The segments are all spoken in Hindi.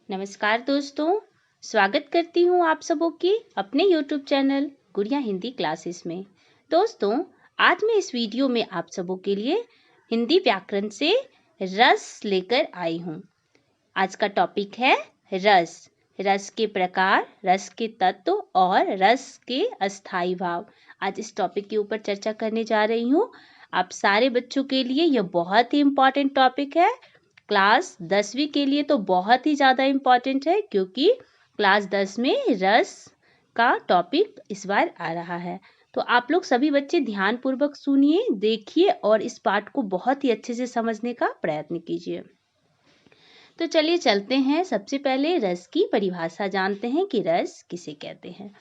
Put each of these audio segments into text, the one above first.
नमस्कार दोस्तों, स्वागत करती हूँ आप सबों की अपने YouTube चैनल गुड़िया हिंदी क्लासेस में। दोस्तों, आज मैं इस वीडियो में आप सबों के लिए हिंदी व्याकरण से रस लेकर आई हूँ। आज का टॉपिक है रस। रस के प्रकार, रस के तत्व और रस के अस्थायी भाव। आज इस टॉपिक के ऊपर चर्चा करने जा रही हूँ। आप सारे बच्चों के लिए यह बहुत ही इम्पोर्टेंट टॉपिक है। क्लास 10वीं के लिए तो बहुत ही ज़्यादा इम्पोर्टेंट है, क्योंकि क्लास 10 में रस का टॉपिक इस बार आ रहा है। तो आप लोग सभी बच्चे ध्यानपूर्वक सुनिए, देखिए और इस पाठ को बहुत ही अच्छे से समझने का प्रयत्न कीजिए। तो चलिए चलते हैं। सबसे पहले रस की परिभाषा जानते हैं कि रस किसे कहते हैं।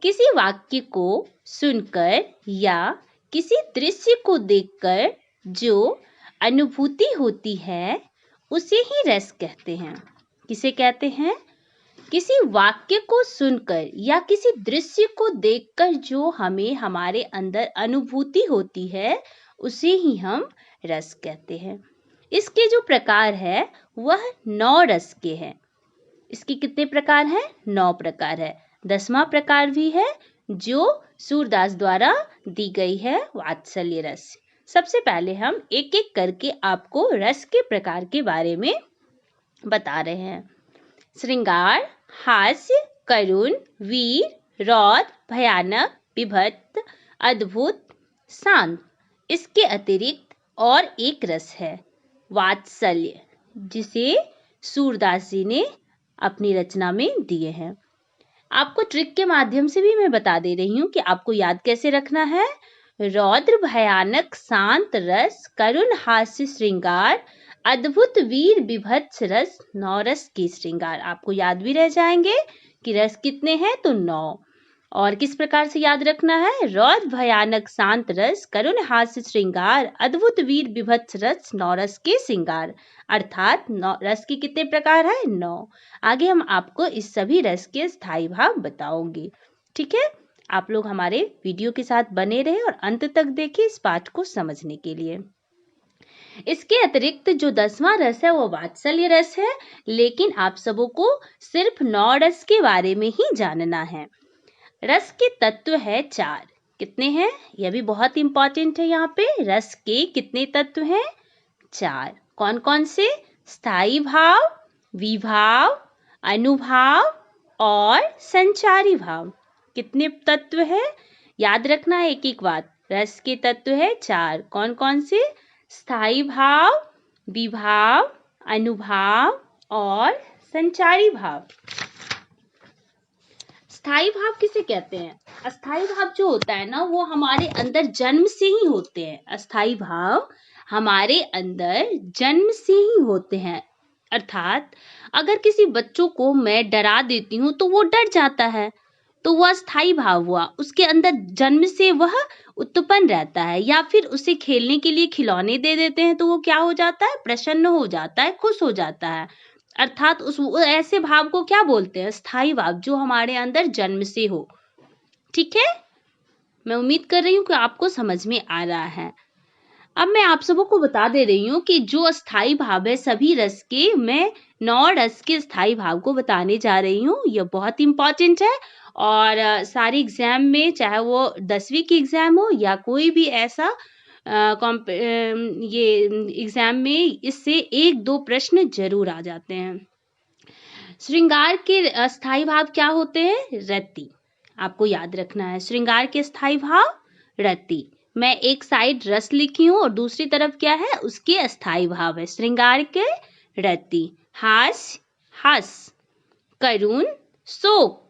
किसी वाक्य को सुनकर या किसी दृश्य को देखकर जो अनुभूति होती है उसे ही रस कहते हैं। किसे कहते हैं? किसी वाक्य को सुनकर या किसी दृश्य को देखकर जो हमें हमारे अंदर अनुभूति होती है उसे ही हम रस कहते हैं। इसके जो प्रकार है वह 9 रस के हैं। इसके कितने प्रकार हैं? 9 प्रकार है। 10वां प्रकार भी है जो सूरदास द्वारा दी गई है, वात्सल्य रस। सबसे पहले हम एक एक करके आपको रस के प्रकार के बारे में बता रहे हैं। श्रृंगार, हास्य, करुण, वीर, रौद्र, भयानक, विभत्स, अद्भुत, शांत। इसके अतिरिक्त और एक रस है वात्सल्य, जिसे सूरदास जी ने अपनी रचना में दिए हैं। आपको ट्रिक के माध्यम से भी मैं बता दे रही हूँ कि आपको याद कैसे रखना है। रौद्र, भयानक, शांत रस, करुण, हास्य, श्रृंगार, अद्भुत, वीर, विभत्स रस, 9 रस के श्रृंगार। आपको याद भी रह जाएंगे कि रस कितने हैं, तो 9। और किस प्रकार से याद रखना है? रौद्र, भयानक, शांत रस, करुण, हास्य, श्रृंगार, अद्भुत, वीर, विभत्स रस, 9 रस के श्रृंगार। अर्थात 9 रस के कितने प्रकार है? 9। आगे हम आपको इस सभी रस के स्थायी भाव बताऊंगी। ठीक है, आप लोग हमारे वीडियो के साथ बने रहे और अंत तक देखिए इस पाठ को समझने के लिए। इसके अतिरिक्त जो 10वां रस है वो वात्सल्य रस है, लेकिन आप सबों को सिर्फ 9 रस के बारे में ही जानना है। रस के तत्व है 4। कितने हैं? यह भी बहुत इंपॉर्टेंट है। यहाँ पे रस के कितने तत्व हैं? 4। कौन कौन से? स्थायी भाव, विभाव, अनुभाव और संचारी भाव। कितने तत्व है? याद रखना है एक एक बात। रस के तत्व है 4। कौन कौन से? स्थायी भाव, विभाव, अनुभाव और संचारी भाव। स्थायी भाव किसे कहते हैं? अस्थायी भाव जो होता है ना, वो हमारे अंदर जन्म से ही होते हैं। अस्थायी भाव हमारे अंदर जन्म से ही होते हैं। अर्थात अगर किसी बच्चों को मैं डरा देती हूँ तो वो डर जाता है, तो वह अस्थायी भाव हुआ। उसके अंदर जन्म से वह उत्पन्न रहता है। या फिर उसे खेलने के लिए खिलौने दे देते हैं तो वो क्या हो जाता है? प्रसन्न हो जाता है, खुश हो जाता है। अर्थात उस ऐसे भाव को क्या बोलते हैं? स्थायी भाव, जो हमारे अंदर जन्म से हो। ठीक है, मैं उम्मीद कर रही हूँ कि आपको समझ में आ रहा है। अब मैं आप सबों को बता दे रही हूँ कि जो अस्थायी भाव है सभी रस के, मैं 9 रस के स्थायी भाव को बताने जा रही हूँ। यह बहुत इंपॉर्टेंट है और सारे एग्जाम में, चाहे वो 10वीं की एग्जाम हो या कोई भी ऐसा ये एग्जाम में, इससे 1-2 प्रश्न जरूर आ जाते हैं। श्रृंगार के अस्थायी भाव क्या होते हैं? रति। आपको याद रखना है, श्रृंगार के स्थायी भाव रति। मैं एक साइड रस लिखी हूँ और दूसरी तरफ क्या है? उसके अस्थायी भाव है। श्रृंगार के रति। हास्य, हस, करुण, शोक,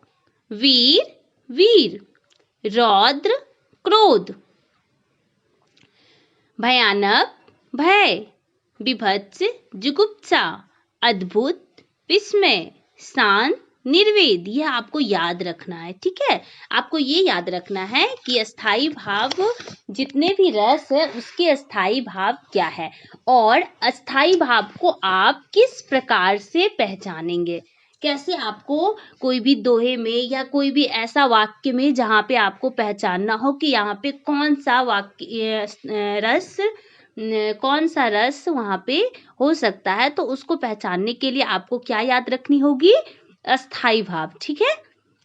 वीर, वीर, रौद्र, क्रोध, भयानक, भय, विभत्स, जुगुप्सा, अद्भुत, विस्मय, शांत, निर्वेद। यह आपको याद रखना है। ठीक है, आपको ये याद रखना है कि अस्थायी भाव, जितने भी रस है उसके अस्थायी भाव क्या है और अस्थायी भाव को आप किस प्रकार से पहचानेंगे। कैसे आपको कोई भी दोहे में या कोई भी ऐसा वाक्य में जहाँ पे आपको पहचानना हो कि यहाँ पे कौन सा वाक्य रस कौन सा रस वहां पे हो सकता है, तो उसको पहचानने के लिए आपको क्या याद रखनी होगी? अस्थाई भाव। ठीक है,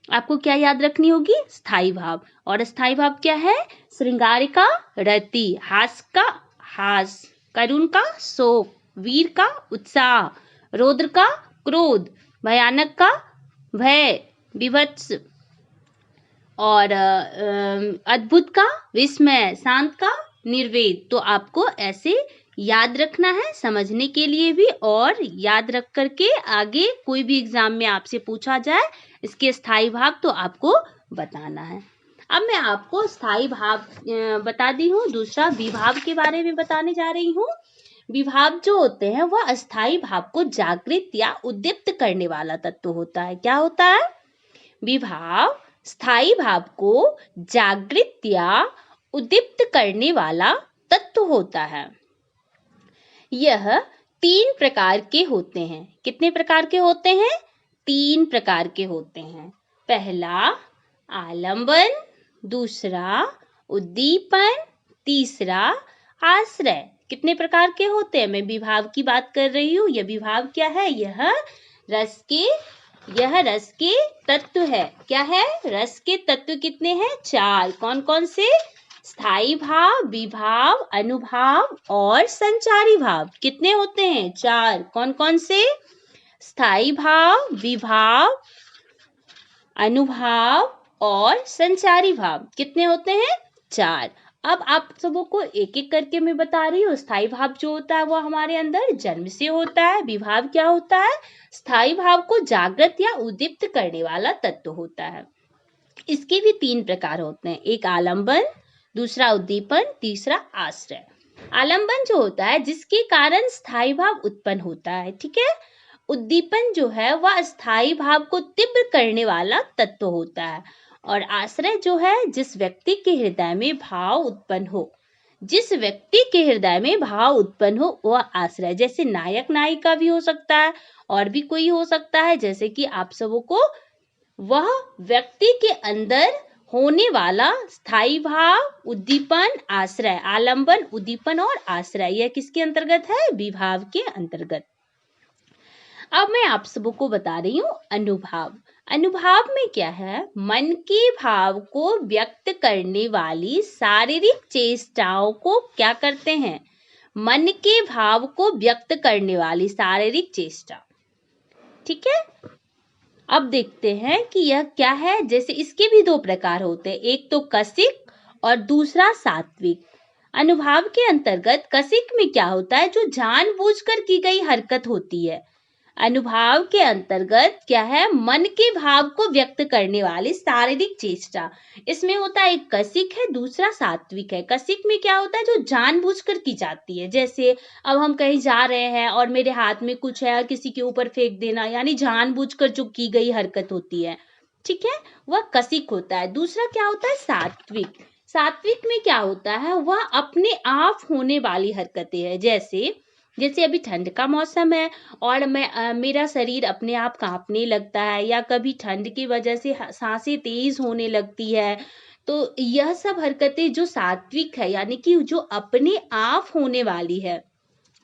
आपको क्या याद रखनी होगी? स्थाई भाव। और स्थाई भाव क्या है? श्रृंगार का रति, हास का हास, करुण का शोक, वीर का उत्साह, रौद्र का क्रोध, भयानक का भय, विभत्स और अद्भुत का विस्मय, शांत का निर्वेद। तो आपको ऐसे याद रखना है समझने के लिए भी, और याद रख करके आगे कोई भी एग्जाम में आपसे पूछा जाए इसके स्थाई भाव तो आपको बताना है। अब मैं आपको स्थाई भाव बता दी हूँ। दूसरा विभाव के बारे में बताने जा रही हूँ। विभाव जो होते हैं वह अस्थाई भाव को जागृत या उद्दीप्त करने वाला तत्व होता है। क्या होता है? विभाव स्थाई भाव को जागृत या उद्दीप्त करने वाला तत्व होता है। यह 3 प्रकार के होते हैं। कितने प्रकार के होते हैं? 3 प्रकार के होते हैं। पहला आलंबन, दूसरा उद्दीपन, तीसरा आश्रय। कितने प्रकार के होते हैं? मैं विभाव की बात कर रही हूँ। यह विभाव क्या है? यह रस के तत्व है। क्या है? रस के तत्व कितने हैं? 4। कौन कौन से? स्थाई भाव, विभाव, अनुभाव और संचारी भाव। कितने होते हैं? 4। कौन कौन से? स्थाई भाव, विभाव, अनुभाव और संचारी भाव। कितने होते हैं? 4। अब आप सबों को एक एक करके मैं बता रही हूँ। स्थाई भाव जो होता है वह हमारे अंदर जन्म से होता है। विभाव क्या होता है? स्थाई भाव को जागृत या उद्दीप्त करने वाला तत्व होता है। इसके भी 3 प्रकार होते हैं। एक आलंबन, दूसरा उद्दीपन, तीसरा आश्रय। आलंबन जो होता है जिसके कारण स्थाई भाव उत्पन्न होता है। ठीक है। उद्दीपन जो है वह स्थाई भाव को तीव्र करने वाला तत्व होता है। और आश्रय जो है जिस व्यक्ति के हृदय में भाव उत्पन्न हो, जिस व्यक्ति के हृदय में भाव उत्पन्न हो वह आश्रय। जैसे नायक नायिका भी हो सकता है और भी कोई हो सकता है। जैसे कि आप सबों को वह व्यक्ति के अंदर होने वाला स्थाई भाव, उद्दीपन, आश्रय, आलंबन, उद्दीपन और आश्रय, यह किसके अंतर्गत है? विभाव के अंतर्गत। अब मैं आप सबों को बता रही हूँ अनुभाव। अनुभाव में क्या है? मन के भाव को व्यक्त करने वाली शारीरिक चेष्टाओं को क्या करते हैं? मन के भाव को व्यक्त करने वाली शारीरिक चेष्टा। ठीक है। अब देखते हैं कि यह क्या है। जैसे इसके भी 2 प्रकार होते हैं। एक तो कसिक और दूसरा सात्विक। अनुभाव के अंतर्गत कसिक में क्या होता है? जो जानबूझकर की गई हरकत होती है। अनुभाव के अंतर्गत क्या है? मन के भाव को व्यक्त करने वाली शारीरिक चेष्टा। इसमें होता है एक कसिक है, दूसरा सात्विक है। कसिक में क्या होता है? जो जानबूझकर की जाती है। जैसे अब हम कहीं जा रहे हैं और मेरे हाथ में कुछ है, किसी के ऊपर फेंक देना, यानी जानबूझकर जो की गई हरकत होती है। ठीक है, वह कसिक होता है। दूसरा क्या होता है? सात्विक। सात्विक में क्या होता है? वह अपने आप होने वाली हरकतें हैं। जैसे अभी ठंड का मौसम है और मेरा शरीर अपने आप कांपने लगता है, या कभी ठंड की वजह से सांसें तेज होने लगती है। तो यह सब हरकतें जो सात्विक है, यानी कि जो अपने आप होने वाली है,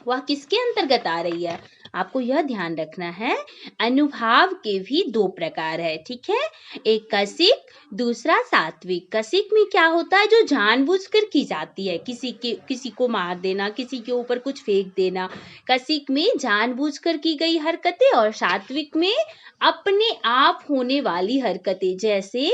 वह किसके अंतर्गत आ रही है? आपको यह ध्यान रखना है। अनुभाव के भी 2 प्रकार है। ठीक है, एक कसिक, दूसरा सात्विक। कसिक में क्या होता है? जो जानबूझकर की जाती है। किसी को मार देना, किसी के ऊपर कुछ फेंक देना, कसिक में जानबूझकर की गई हरकतें। और सात्विक में अपने आप होने वाली हरकतें। जैसे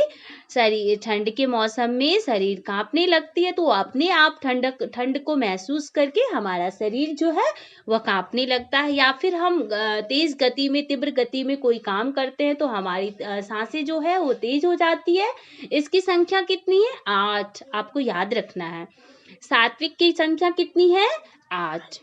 शरीर ठंड के मौसम में शरीर कांपने लगती है, तो अपने आप ठंड को महसूस करके हमारा शरीर जो है वह कांपने लगता है। या फिर हम तेज गति में, तीव्र गति में कोई काम करते हैं तो हमारी सांसें जो है वो तेज हो जाती है। इसकी संख्या कितनी है? 8। आपको याद रखना है। सात्विक की संख्या कितनी है? 8।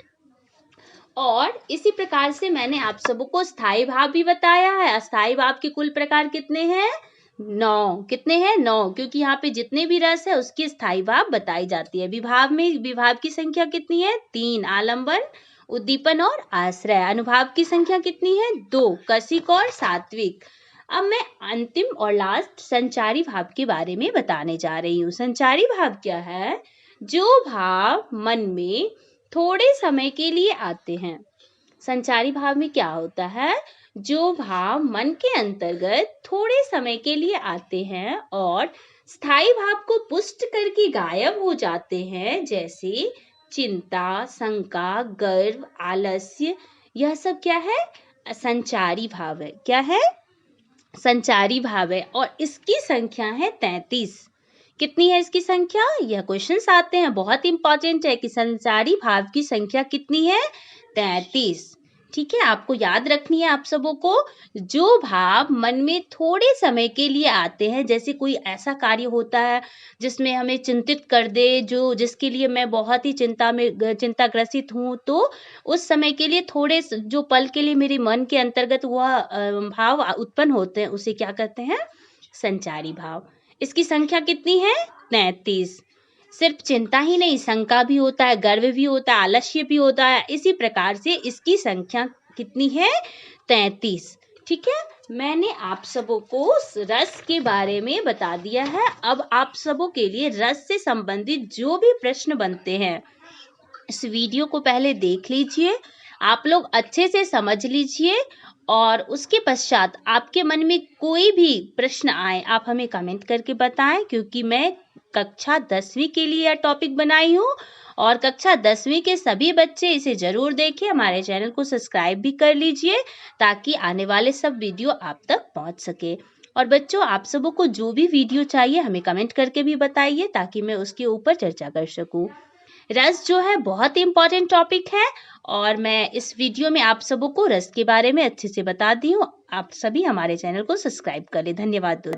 और इसी प्रकार से मैंने आप सबको स्थाई भाव भी बताया है। अस्थाई भाव के कुल प्रकार कितने हैं? 9। कितने हैं? 9, क्योंकि यहाँ पे जितने भी रस है उसकी स्थाई भाव बताई जाती है। विभाव की संख्या कितनी है? 3। आलंबन, उद्दीपन और आश्रय। अनुभाव की संख्या कितनी है? 2। कसिक और सात्विक। अब मैं अंतिम और लास्ट संचारी भाव के बारे में बताने जा रही हूँ। संचारी भाव क्या है? जो भाव मन में थोड़े समय के लिए आते हैं। संचारी भाव में क्या होता है? जो भाव मन के अंतर्गत थोड़े समय के लिए आते हैं और स्थायी भाव को पुष्ट करके गायब हो जाते हैं, जैसे चिंता, शंका, गर्व, आलस्य, यह सब क्या है? संचारी भाव है। क्या है? संचारी भाव है और इसकी संख्या है 33। कितनी है इसकी संख्या? यह क्वेश्चंस आते हैं, बहुत इंपॉर्टेंट है कि संचारी भाव की संख्या कितनी है? 33। ठीक है, आपको याद रखनी है आप सबों को। जो भाव मन में थोड़े समय के लिए आते हैं, जैसे कोई ऐसा कार्य होता है जिसमें हमें चिंतित कर दे, जिसके लिए मैं बहुत ही चिंताग्रसित हूँ, तो उस समय के लिए जो पल के लिए मेरे मन के अंतर्गत वह भाव उत्पन्न होते हैं, उसे क्या कहते हैं? संचारी भाव। इसकी संख्या कितनी है? 33। सिर्फ चिंता ही नहीं, शंका भी होता है, गर्व भी होता है, आलस्य भी होता है। इसी प्रकार से इसकी संख्या कितनी है? 33। ठीक है, मैंने आप सबों को रस के बारे में बता दिया है। अब आप सबों के लिए रस से संबंधित जो भी प्रश्न बनते हैं, इस वीडियो को पहले देख लीजिए, आप लोग अच्छे से समझ लीजिए और उसके पश्चात आपके मन में कोई भी प्रश्न आए, आप हमें कमेंट करके बताएं, क्योंकि मैं कक्षा 10वीं के लिए यह टॉपिक बनाई हूँ और कक्षा 10वीं के सभी बच्चे इसे जरूर देखें। हमारे चैनल को सब्सक्राइब भी कर लीजिए ताकि आने वाले सब वीडियो आप तक पहुँच सके। और बच्चों, आप सबों को जो भी वीडियो चाहिए हमें कमेंट करके भी बताइए ताकि मैं उसके ऊपर चर्चा कर सकूँ। रस जो है बहुत ही इम्पोर्टेंट टॉपिक है और मैं इस वीडियो में आप सबों को रस के बारे में अच्छे से बता दी हूँ। आप सभी हमारे चैनल को सब्सक्राइब कर लें। धन्यवाद दोस्तों।